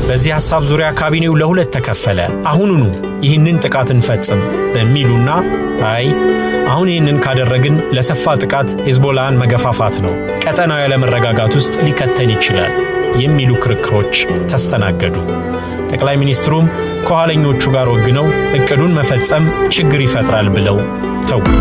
በዚህ ሐሳብ ዙሪያ ካቢኔው ለሁለት ተከፈለ። አሁኑኑ ይህንን ጥቃት እንፈጽም በሚሉና አይ አሁን ይህንን ካደረግን ለሰፋ ጥቃት ሂዝቦላህን መገፋፋት ነው፣ ቀጠናው ያለመረጋጋት ውስጥ ሊከተን ይችላል የሚሉ ክርክሮች ተስተናገዱ። ጠቅላይ ሚኒስትሩም ከኋለኞቹ ጋር ወግነው እቅዱን መፈጸም ችግር ይፈጥራል ብለው ተውት።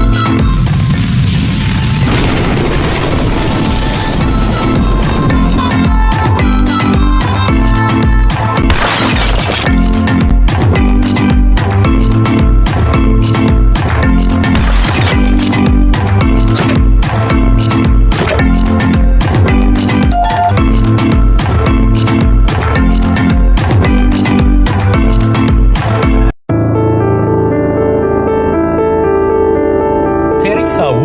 ቴሬሳው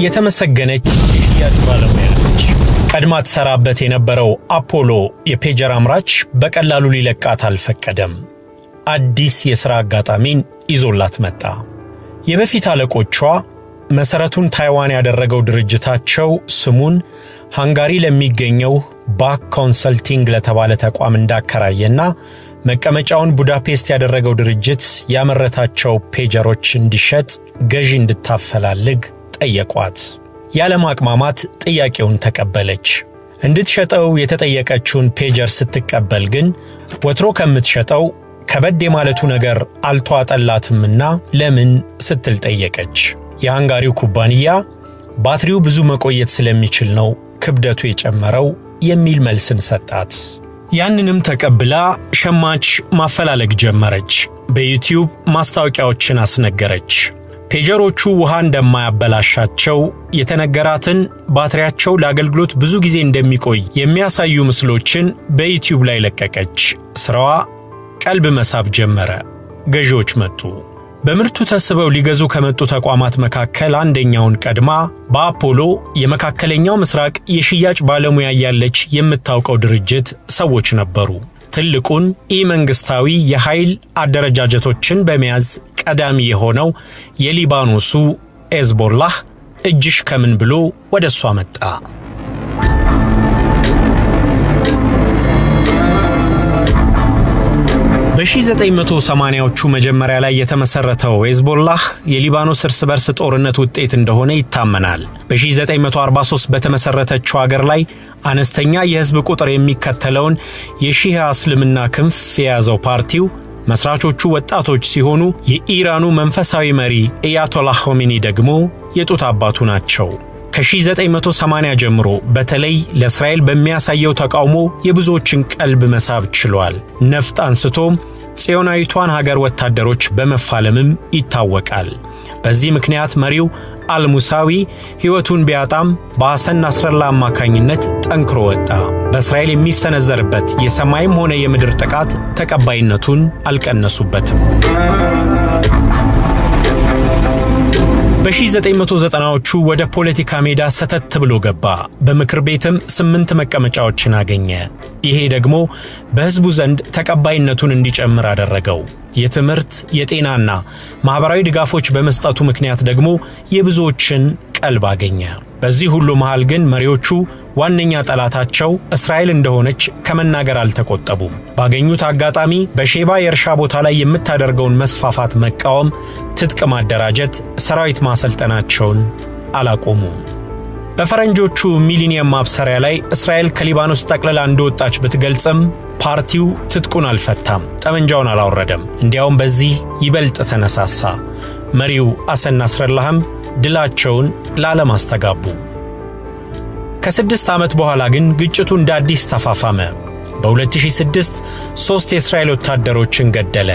የተመሰገነች የሽያጭ ባለሙያ ነች። ቀድማ ትሰራበት የነበረው አፖሎ የፔጀር አምራች በቀላሉ ሊለቃት አልፈቀደም። አዲስ የሥራ አጋጣሚን ይዞላት መጣ። የበፊት አለቆቿ መሠረቱን ታይዋን ያደረገው ድርጅታቸው ስሙን ሃንጋሪ ለሚገኘው ባክ ኮንሰልቲንግ ለተባለ ተቋም እንዳከራየና መቀመጫውን ቡዳፔስት ያደረገው ድርጅት ያመረታቸው ፔጀሮች እንዲሸጥ ገዢ እንድታፈላልግ ጠየቋት። ያለማቅማማት ጥያቄውን ተቀበለች። እንድትሸጠው የተጠየቀችውን ፔጀር ስትቀበል ግን ወትሮ ከምትሸጠው ከበድ የማለቱ ነገር አልተዋጠላትምና ለምን ስትል ጠየቀች። የሃንጋሪው ኩባንያ ባትሪው ብዙ መቆየት ስለሚችል ነው ክብደቱ የጨመረው የሚል መልስን ሰጣት። ያንንም ተቀብላ ሸማች ማፈላለግ ጀመረች። በዩቲዩብ ማስታወቂያዎችን አስነገረች። ፔጀሮቹ ውሃ እንደማያበላሻቸው የተነገራትን ባትሪያቸው ለአገልግሎት ብዙ ጊዜ እንደሚቆይ የሚያሳዩ ምስሎችን በዩቲዩብ ላይ ለቀቀች። ስራዋ ቀልብ መሳብ ጀመረ። ገዢዎች መጡ። በምርቱ ተስበው ሊገዙ ከመጡ ተቋማት መካከል አንደኛውን ቀድማ በአፖሎ የመካከለኛው ምስራቅ የሽያጭ ባለሙያ ያለች የምታውቀው ድርጅት ሰዎች ነበሩ። ትልቁን ኢመንግስታዊ የኃይል አደረጃጀቶችን በመያዝ ቀዳሚ የሆነው የሊባኖሱ ሂዝቦላህ እጅሽ ከምን ብሎ ወደሷ መጣ። በ1980ዎቹ መጀመሪያ ላይ የተመሰረተው ሂዝቦላህ የሊባኖስ እርስ በርስ ጦርነት ውጤት እንደሆነ ይታመናል። በ1943 በተመሰረተችው ሀገር ላይ አነስተኛ የህዝብ ቁጥር የሚከተለውን የሺዓ እስልምና ክንፍ የያዘው ፓርቲው መስራቾቹ ወጣቶች ሲሆኑ የኢራኑ መንፈሳዊ መሪ አያቶላህ ኾሜኒ ደግሞ የጡት አባቱ ናቸው። ከ1980 ጀምሮ በተለይ ለእስራኤል በሚያሳየው ተቃውሞ የብዙዎችን ቀልብ መሳብ ችሏል። ነፍጥ አንስቶም ጽዮናዊቷን ሀገር ወታደሮች በመፋለምም ይታወቃል። በዚህ ምክንያት መሪው አልሙሳዊ ሕይወቱን ቢያጣም በሐሰን ናስረላህ አማካኝነት ጠንክሮ ወጣ። በእስራኤል የሚሰነዘርበት የሰማይም ሆነ የምድር ጥቃት ተቀባይነቱን አልቀነሱበትም። በ1990ዎቹ ወደ ፖለቲካ ሜዳ ሰተት ብሎ ገባ። በምክር ቤትም 8 መቀመጫዎችን አገኘ። ይሄ ደግሞ በሕዝቡ ዘንድ ተቀባይነቱን እንዲጨምር አደረገው። የትምህርት፣ የጤናና ማኅበራዊ ድጋፎች በመስጠቱ ምክንያት ደግሞ የብዙዎችን ቀልብ አገኘ። በዚህ ሁሉ መሃል ግን መሪዎቹ ዋነኛ ጠላታቸው እስራኤል እንደሆነች ከመናገር አልተቆጠቡም። ባገኙት አጋጣሚ በሼባ የእርሻ ቦታ ላይ የምታደርገውን መስፋፋት መቃወም፣ ትጥቅ ማደራጀት፣ ሰራዊት ማሰልጠናቸውን አላቆሙም። በፈረንጆቹ ሚሊኒየም ማብሰሪያ ላይ እስራኤል ከሊባኖስ ጠቅልላ እንደወጣች ብትገልጽም ፓርቲው ትጥቁን አልፈታም፣ ጠመንጃውን አላወረደም። እንዲያውም በዚህ ይበልጥ ተነሳሳ። መሪው ሐሰን ናስረላህም ድላቸውን ለዓለም አስተጋቡ። ከ6 ዓመት በኋላ ግን ግጭቱ እንደ አዲስ ተፋፋመ። በ2006 3 የእስራኤል ወታደሮችን ገደለ፣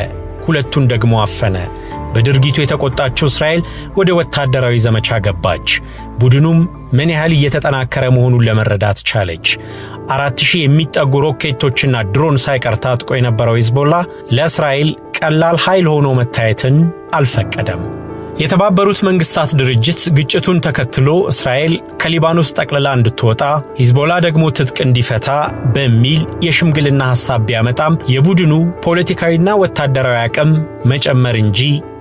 2ቱን ደግሞ አፈነ። በድርጊቱ የተቆጣችው እስራኤል ወደ ወታደራዊ ዘመቻ ገባች። ቡድኑም ምን ያህል እየተጠናከረ መሆኑን ለመረዳት ቻለች። 4000 የሚጠጉ ሮኬቶችና ድሮን ሳይቀር ታጥቆ የነበረው ሂዝቦላህ ለእስራኤል ቀላል ኃይል ሆኖ መታየትን አልፈቀደም። የተባበሩት መንግስታት ድርጅት ግጭቱን ተከትሎ እስራኤል ከሊባኖስ ጠቅልላ እንድትወጣ ሂዝቦላ ደግሞ ትጥቅ እንዲፈታ በሚል የሽምግልና ሐሳብ ቢያመጣም የቡድኑ ፖለቲካዊና ወታደራዊ አቅም መጨመር እንጂ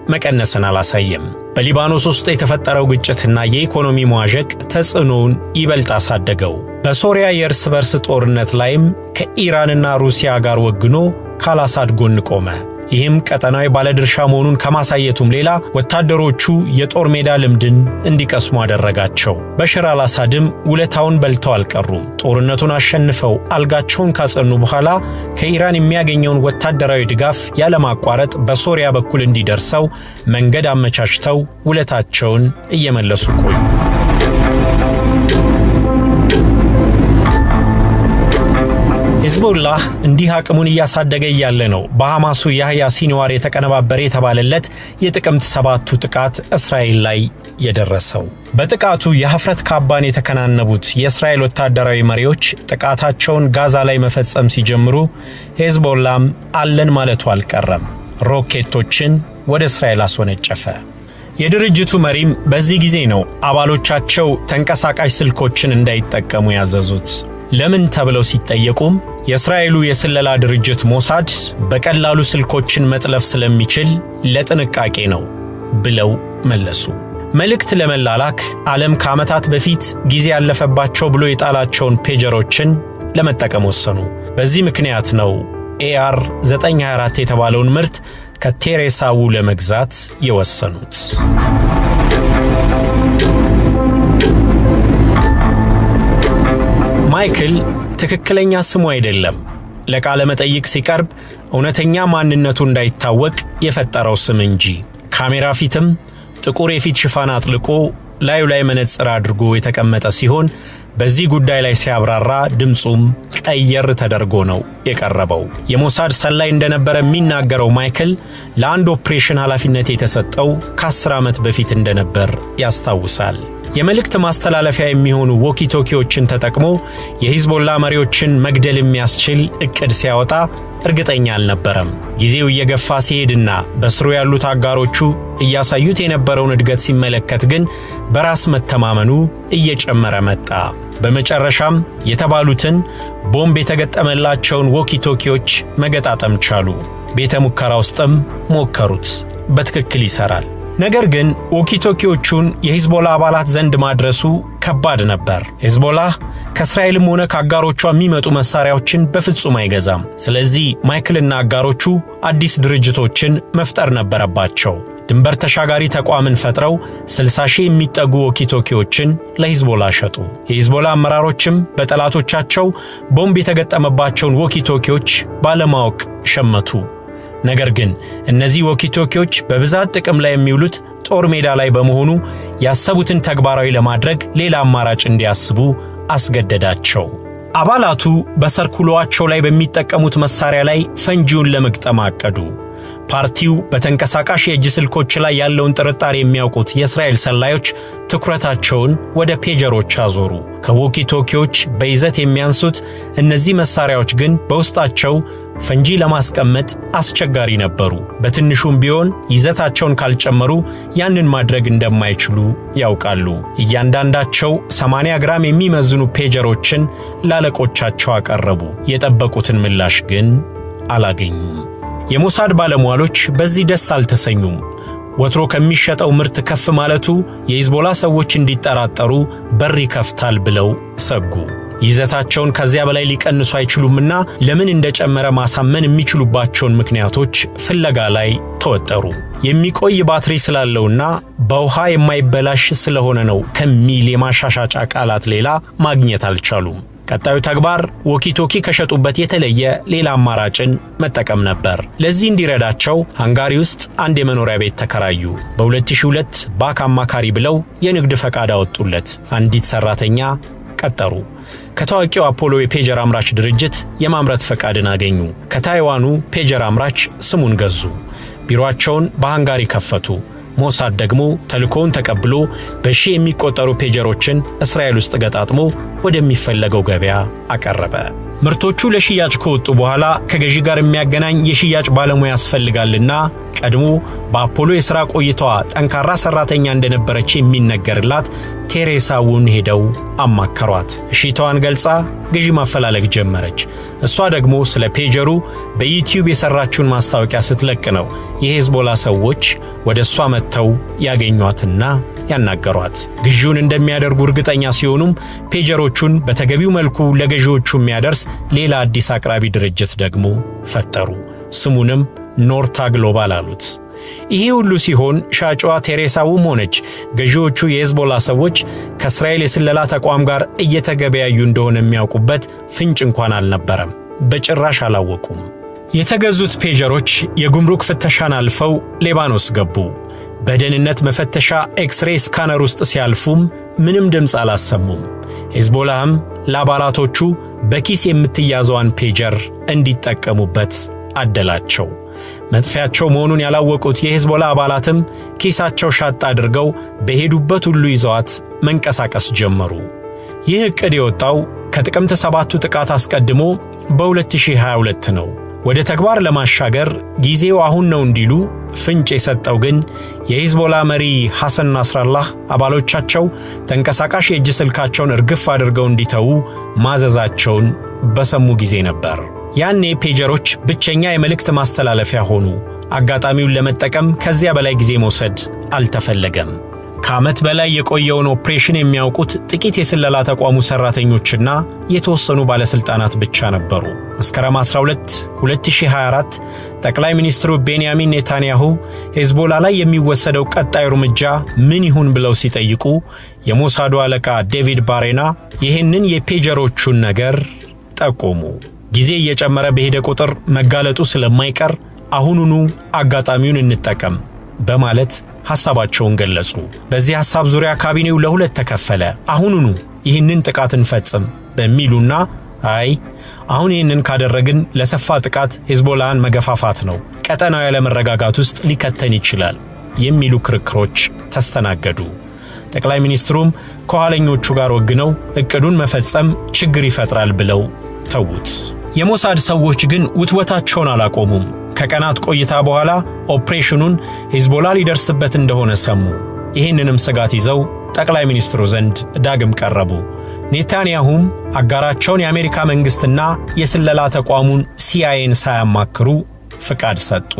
መቀነስን አላሳየም። በሊባኖስ ውስጥ የተፈጠረው ግጭትና የኢኮኖሚ መዋዠቅ ተጽዕኖውን ይበልጥ አሳደገው። በሶሪያ የእርስ በርስ ጦርነት ላይም ከኢራንና ሩሲያ ጋር ወግኖ ከአልአሳድ ጎን ቆመ። ይህም ቀጠናዊ ባለድርሻ መሆኑን ከማሳየቱም ሌላ ወታደሮቹ የጦር ሜዳ ልምድን እንዲቀስሙ አደረጋቸው። በሽር አልአሳድም ውለታውን በልተው አልቀሩም። ጦርነቱን አሸንፈው አልጋቸውን ካጸኑ በኋላ ከኢራን የሚያገኘውን ወታደራዊ ድጋፍ ያለማቋረጥ በሶሪያ በኩል እንዲደርሰው መንገድ አመቻችተው ውለታቸውን እየመለሱ ቆዩ። ሂዝቦላህ እንዲህ አቅሙን እያሳደገ እያለ ነው በሐማሱ ያህያ ሲንዋር የተቀነባበረ የተባለለት የጥቅምት 7ቱ ጥቃት እስራኤል ላይ የደረሰው። በጥቃቱ የሐፍረት ካባን የተከናነቡት የእስራኤል ወታደራዊ መሪዎች ጥቃታቸውን ጋዛ ላይ መፈጸም ሲጀምሩ ሂዝቦላም አለን ማለቱ አልቀረም። ሮኬቶችን ወደ እስራኤል አስወነጨፈ። የድርጅቱ መሪም በዚህ ጊዜ ነው አባሎቻቸው ተንቀሳቃሽ ስልኮችን እንዳይጠቀሙ ያዘዙት። ለምን ተብለው ሲጠየቁም የእስራኤሉ የስለላ ድርጅት ሞሳድ በቀላሉ ስልኮችን መጥለፍ ስለሚችል ለጥንቃቄ ነው ብለው መለሱ። መልእክት ለመላላክ ዓለም ከዓመታት በፊት ጊዜ ያለፈባቸው ብሎ የጣላቸውን ፔጀሮችን ለመጠቀም ወሰኑ። በዚህ ምክንያት ነው AR 924 የተባለውን ምርት ከቴሬሳ ዉ ለመግዛት የወሰኑት። ማይክል ትክክለኛ ስሙ አይደለም። ለቃለ መጠይቅ ሲቀርብ እውነተኛ ማንነቱ እንዳይታወቅ የፈጠረው ስም እንጂ። ካሜራ ፊትም ጥቁር የፊት ሽፋን አጥልቆ ላዩ ላይ መነጽር አድርጎ የተቀመጠ ሲሆን በዚህ ጉዳይ ላይ ሲያብራራ ድምጹም ቀየር ተደርጎ ነው የቀረበው። የሞሳድ ሰላይ እንደነበረ የሚናገረው ማይክል ለአንድ ኦፕሬሽን ኃላፊነት የተሰጠው ከ10 ዓመት በፊት እንደነበር ያስታውሳል። የመልእክት ማስተላለፊያ የሚሆኑ ዎኪቶኪዎችን ተጠቅሞ የሂዝቦላ መሪዎችን መግደል የሚያስችል እቅድ ሲያወጣ እርግጠኛ አልነበረም። ጊዜው እየገፋ ሲሄድና በስሩ ያሉት አጋሮቹ እያሳዩት የነበረውን እድገት ሲመለከት ግን በራስ መተማመኑ እየጨመረ መጣ። በመጨረሻም የተባሉትን ቦምብ የተገጠመላቸውን ዎኪቶኪዎች መገጣጠም ቻሉ። ቤተ ሙከራ ውስጥም ሞከሩት። በትክክል ይሰራል። ነገር ግን ዎኪቶኪዎቹን የሂዝቦላ አባላት ዘንድ ማድረሱ ከባድ ነበር። ሂዝቦላህ ከእስራኤልም ሆነ ከአጋሮቿ የሚመጡ መሳሪያዎችን በፍጹም አይገዛም። ስለዚህ ማይክልና አጋሮቹ አዲስ ድርጅቶችን መፍጠር ነበረባቸው። ድንበር ተሻጋሪ ተቋምን ፈጥረው 60,000 የሚጠጉ ዎኪቶኪዎችን ለሂዝቦላ ሸጡ። የሂዝቦላ አመራሮችም በጠላቶቻቸው ቦምብ የተገጠመባቸውን ዎኪቶኪዎች ባለማወቅ ሸመቱ። ነገር ግን እነዚህ ዎኪቶኪዎች በብዛት ጥቅም ላይ የሚውሉት ጦር ሜዳ ላይ በመሆኑ ያሰቡትን ተግባራዊ ለማድረግ ሌላ አማራጭ እንዲያስቡ አስገደዳቸው። አባላቱ በሰርኩሏቸው ላይ በሚጠቀሙት መሳሪያ ላይ ፈንጂውን ለመግጠም አቀዱ። ፓርቲው በተንቀሳቃሽ የእጅ ስልኮች ላይ ያለውን ጥርጣሬ የሚያውቁት የእስራኤል ሰላዮች ትኩረታቸውን ወደ ፔጀሮች አዞሩ። ከዎኪቶኪዎች በይዘት የሚያንሱት እነዚህ መሳሪያዎች ግን በውስጣቸው ፈንጂ ለማስቀመጥ አስቸጋሪ ነበሩ። በትንሹም ቢሆን ይዘታቸውን ካልጨመሩ ያንን ማድረግ እንደማይችሉ ያውቃሉ። እያንዳንዳቸው 80 ግራም የሚመዝኑ ፔጀሮችን ላለቆቻቸው አቀረቡ። የጠበቁትን ምላሽ ግን አላገኙም። የሞሳድ ባለሟሎች በዚህ ደስ አልተሰኙም። ወትሮ ከሚሸጠው ምርት ከፍ ማለቱ የሂዝቦላ ሰዎች እንዲጠራጠሩ በር ይከፍታል ብለው ሰጉ። ይዘታቸውን ከዚያ በላይ ሊቀንሱ አይችሉምና ለምን እንደጨመረ ማሳመን የሚችሉባቸውን ምክንያቶች ፍለጋ ላይ ተወጠሩ። የሚቆይ ባትሪ ስላለውና በውሃ የማይበላሽ ስለሆነ ነው ከሚል የማሻሻጫ ቃላት ሌላ ማግኘት አልቻሉም። ቀጣዩ ተግባር ዎኪቶኪ ከሸጡበት የተለየ ሌላ አማራጭን መጠቀም ነበር። ለዚህ እንዲረዳቸው ሃንጋሪ ውስጥ አንድ የመኖሪያ ቤት ተከራዩ። በ2002 ባክ አማካሪ ብለው የንግድ ፈቃድ አወጡለት። አንዲት ሰራተኛ ቀጠሩ። ከታዋቂው አፖሎ የፔጀር አምራች ድርጅት የማምረት ፈቃድን አገኙ። ከታይዋኑ ፔጀር አምራች ስሙን ገዙ። ቢሮአቸውን በሃንጋሪ ከፈቱ። ሞሳድ ደግሞ ተልኮውን ተቀብሎ በሺህ የሚቆጠሩ ፔጀሮችን እስራኤል ውስጥ ገጣጥሞ ወደሚፈለገው ገበያ አቀረበ። ምርቶቹ ለሽያጭ ከወጡ በኋላ ከገዢ ጋር የሚያገናኝ የሽያጭ ባለሙያ ያስፈልጋልና ቀድሞ በአፖሎ የሥራ ቆይታዋ ጠንካራ ሰራተኛ እንደነበረች የሚነገርላት ቴሬሳውን ሄደው አማከሯት። እሺታዋን ገልጻ ግዢ ማፈላለግ ጀመረች። እሷ ደግሞ ስለ ፔጀሩ በዩቲዩብ የሰራችውን ማስታወቂያ ስትለቅ ነው የሄዝቦላ ሰዎች ወደ እሷ መጥተው ያገኟትና ያናገሯት። ግዢውን እንደሚያደርጉ እርግጠኛ ሲሆኑም ፔጀሮቹን በተገቢው መልኩ ለገዢዎቹ የሚያደርስ ሌላ አዲስ አቅራቢ ድርጅት ደግሞ ፈጠሩ። ስሙንም ኖርታ ግሎባል አሉት። ይሄ ሁሉ ሲሆን ሻጯ ቴሬሳውም ሆነች ገዢዎቹ የሄዝቦላ ሰዎች ከእስራኤል የስለላ ተቋም ጋር እየተገበያዩ እንደሆነ የሚያውቁበት ፍንጭ እንኳን አልነበረም። በጭራሽ አላወቁም። የተገዙት ፔጀሮች የጉምሩክ ፍተሻን አልፈው ሊባኖስ ገቡ። በደህንነት መፈተሻ ኤክስሬይ ስካነር ውስጥ ሲያልፉም ምንም ድምፅ አላሰሙም። ሄዝቦላም ለአባላቶቹ በኪስ የምትያዘዋን ፔጀር እንዲጠቀሙበት አደላቸው። መጥፊያቸው መሆኑን ያላወቁት የሄዝቦላ አባላትም ኪሳቸው ሻጥ አድርገው በሄዱበት ሁሉ ይዘዋት መንቀሳቀስ ጀመሩ። ይህ ዕቅድ የወጣው ከጥቅምት 7ቱ ጥቃት አስቀድሞ በ2022 ነው። ወደ ተግባር ለማሻገር ጊዜው አሁን ነው እንዲሉ ፍንጭ የሰጠው ግን የሄዝቦላ መሪ ሐሰን ናስራላህ አባሎቻቸው ተንቀሳቃሽ የእጅ ስልካቸውን እርግፍ አድርገው እንዲተዉ ማዘዛቸውን በሰሙ ጊዜ ነበር። ያኔ ፔጀሮች ብቸኛ የመልእክት ማስተላለፊያ ሆኑ። አጋጣሚውን ለመጠቀም ከዚያ በላይ ጊዜ መውሰድ አልተፈለገም። ከዓመት በላይ የቆየውን ኦፕሬሽን የሚያውቁት ጥቂት የስለላ ተቋሙ ሠራተኞችና የተወሰኑ ባለሥልጣናት ብቻ ነበሩ። መስከረም 12 2024 ጠቅላይ ሚኒስትሩ ቤንያሚን ኔታንያሁ ሄዝቦላ ላይ የሚወሰደው ቀጣይ እርምጃ ምን ይሁን ብለው ሲጠይቁ የሞሳዱ አለቃ ዴቪድ ባሬና ይህንን የፔጀሮቹን ነገር ጠቆሙ። ጊዜ እየጨመረ በሄደ ቁጥር መጋለጡ ስለማይቀር አሁኑኑ አጋጣሚውን እንጠቀም በማለት ሐሳባቸውን ገለጹ። በዚህ ሐሳብ ዙሪያ ካቢኔው ለሁለት ተከፈለ። አሁኑኑ ይህንን ጥቃት እንፈጽም በሚሉና አይ አሁን ይህንን ካደረግን ለሰፋ ጥቃት ሄዝቦላን መገፋፋት ነው፣ ቀጠናው ያለ መረጋጋት ውስጥ ሊከተን ይችላል የሚሉ ክርክሮች ተስተናገዱ። ጠቅላይ ሚኒስትሩም ከኋለኞቹ ጋር ወግነው ዕቅዱን መፈጸም ችግር ይፈጥራል ብለው ተዉት። የሞሳድ ሰዎች ግን ውትወታቸውን አላቆሙም። ከቀናት ቆይታ በኋላ ኦፕሬሽኑን ሄዝቦላ ሊደርስበት እንደሆነ ሰሙ። ይህንንም ስጋት ይዘው ጠቅላይ ሚኒስትሩ ዘንድ ዳግም ቀረቡ። ኔታንያሁም አጋራቸውን የአሜሪካ መንግሥትና የስለላ ተቋሙን ሲአይኤን ሳያማክሩ ፍቃድ ሰጡ።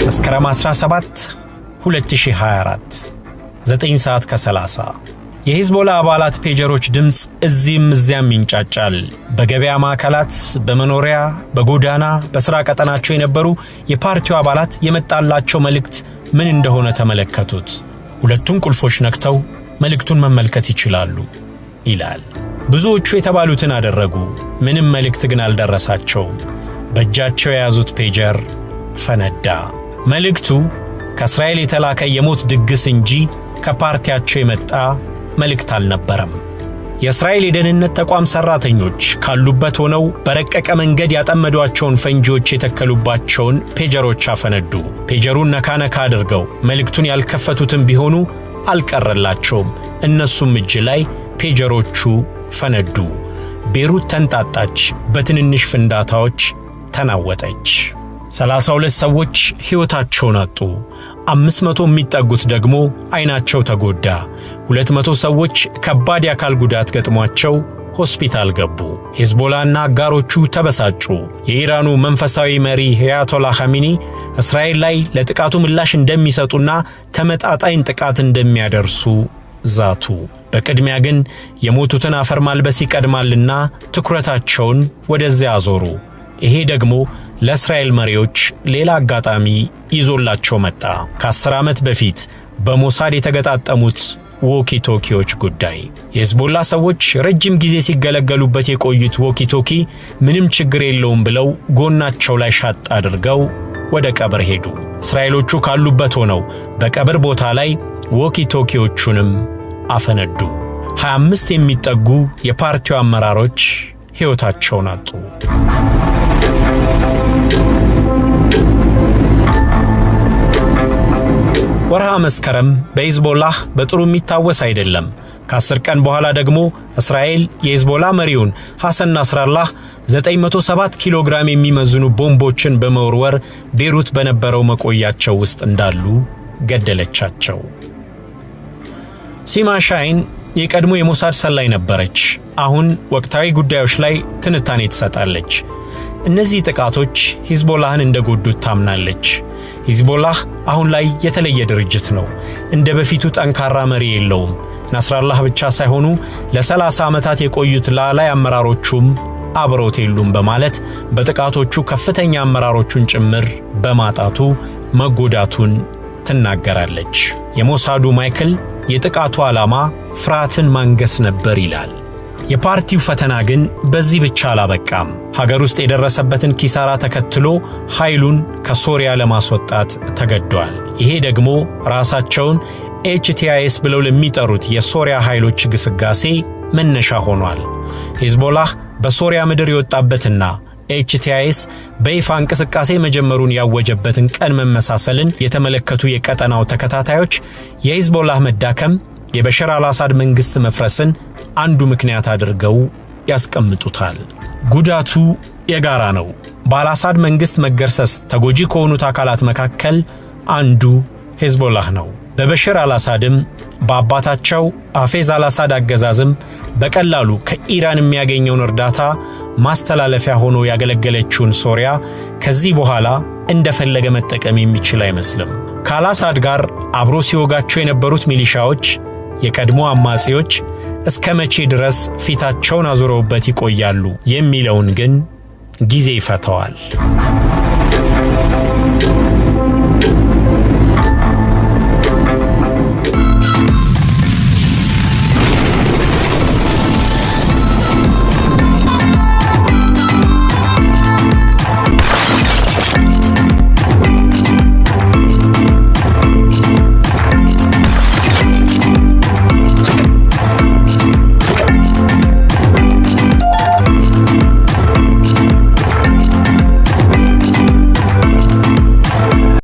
መስከረም 17 2024 9 ሰዓት ከ30 የሄዝቦላ አባላት ፔጀሮች ድምፅ እዚህም እዚያም ይንጫጫል። በገበያ ማዕከላት፣ በመኖሪያ፣ በጎዳና፣ በሥራ ቀጠናቸው የነበሩ የፓርቲው አባላት የመጣላቸው መልእክት ምን እንደሆነ ተመለከቱት። ሁለቱን ቁልፎች ነክተው መልእክቱን መመልከት ይችላሉ ይላል። ብዙዎቹ የተባሉትን አደረጉ። ምንም መልእክት ግን አልደረሳቸውም። በእጃቸው የያዙት ፔጀር ፈነዳ። መልእክቱ ከእስራኤል የተላከ የሞት ድግስ እንጂ ከፓርቲያቸው የመጣ መልእክት አልነበረም። የእስራኤል የደህንነት ተቋም ሠራተኞች ካሉበት ሆነው በረቀቀ መንገድ ያጠመዷቸውን ፈንጂዎች የተከሉባቸውን ፔጀሮች አፈነዱ። ፔጀሩን ነካ ነካ አድርገው መልእክቱን ያልከፈቱትም ቢሆኑ አልቀረላቸውም። እነሱም እጅ ላይ ፔጀሮቹ ፈነዱ። ቤሩት ተንጣጣች፣ በትንንሽ ፍንዳታዎች ተናወጠች። 32 ሰዎች ሕይወታቸውን አጡ። 500 የሚጠጉት ደግሞ ዓይናቸው ተጎዳ። 200 ሰዎች ከባድ የአካል ጉዳት ገጥሟቸው ሆስፒታል ገቡ። ሄዝቦላና አጋሮቹ ተበሳጩ። የኢራኑ መንፈሳዊ መሪ አያቶላ ኻሜኒ እስራኤል ላይ ለጥቃቱ ምላሽ እንደሚሰጡና ተመጣጣኝ ጥቃት እንደሚያደርሱ ዛቱ። በቅድሚያ ግን የሞቱትን አፈር ማልበስ ይቀድማልና ትኩረታቸውን ወደዚያ አዞሩ። ይሄ ደግሞ ለእስራኤል መሪዎች ሌላ አጋጣሚ ይዞላቸው መጣ። ከ10 ዓመት በፊት በሞሳድ የተገጣጠሙት ዎኪቶኪዎች ጉዳይ። የሄዝቦላ ሰዎች ረጅም ጊዜ ሲገለገሉበት የቆዩት ዎኪቶኪ ምንም ችግር የለውም ብለው ጎናቸው ላይ ሻጥ አድርገው ወደ ቀብር ሄዱ። እስራኤሎቹ ካሉበት ሆነው በቀብር ቦታ ላይ ዎኪቶኪዎቹንም አፈነዱ። 25 የሚጠጉ የፓርቲው አመራሮች ሕይወታቸውን አጡ። ወርሃ መስከረም በሄዝቦላ በጥሩ የሚታወስ አይደለም። ከ10 ቀን በኋላ ደግሞ እስራኤል የሂዝቦላ መሪውን ሐሰን ናስራላህ 907 ኪሎ ግራም የሚመዝኑ ቦምቦችን በመወርወር ቤሩት በነበረው መቆያቸው ውስጥ እንዳሉ ገደለቻቸው። ሲማ ሻይን የቀድሞ የሞሳድ ሰላይ ነበረች። አሁን ወቅታዊ ጉዳዮች ላይ ትንታኔ ትሰጣለች። እነዚህ ጥቃቶች ሂዝቦላህን እንደጎዱት ታምናለች። ሂዝቦላህ አሁን ላይ የተለየ ድርጅት ነው። እንደ በፊቱ ጠንካራ መሪ የለውም። ናስራላህ ብቻ ሳይሆኑ ለ30 ዓመታት የቆዩት ላላይ አመራሮቹም አብረውት የሉም በማለት በጥቃቶቹ ከፍተኛ አመራሮቹን ጭምር በማጣቱ መጎዳቱን ትናገራለች። የሞሳዱ ማይክል የጥቃቱ ዓላማ ፍርሃትን ማንገስ ነበር ይላል። የፓርቲው ፈተና ግን በዚህ ብቻ አላበቃም። ሀገር ውስጥ የደረሰበትን ኪሳራ ተከትሎ ኃይሉን ከሶሪያ ለማስወጣት ተገዷል። ይሄ ደግሞ ራሳቸውን ኤችቲአይኤስ ብለው ለሚጠሩት የሶሪያ ኃይሎች ግስጋሴ መነሻ ሆኗል። ሂዝቦላህ በሶሪያ ምድር የወጣበትና ኤችቲአይኤስ በይፋ እንቅስቃሴ መጀመሩን ያወጀበትን ቀን መመሳሰልን የተመለከቱ የቀጠናው ተከታታዮች የሂዝቦላህ መዳከም የበሽር አልአሳድ መንግስት መፍረስን አንዱ ምክንያት አድርገው ያስቀምጡታል። ጉዳቱ የጋራ ነው። በአልአሳድ መንግስት መገርሰስ ተጎጂ ከሆኑት አካላት መካከል አንዱ ሂዝቦላህ ነው። በበሽር አልአሳድም በአባታቸው አፌዝ አልአሳድ አገዛዝም በቀላሉ ከኢራን የሚያገኘውን እርዳታ ማስተላለፊያ ሆኖ ያገለገለችውን ሶሪያ ከዚህ በኋላ እንደፈለገ መጠቀም የሚችል አይመስልም። ከአልአሳድ ጋር አብሮ ሲወጋቸው የነበሩት ሚሊሻዎች፣ የቀድሞ አማጺዎች እስከ መቼ ድረስ ፊታቸውን አዙረውበት ይቆያሉ የሚለውን ግን ጊዜ ይፈተዋል።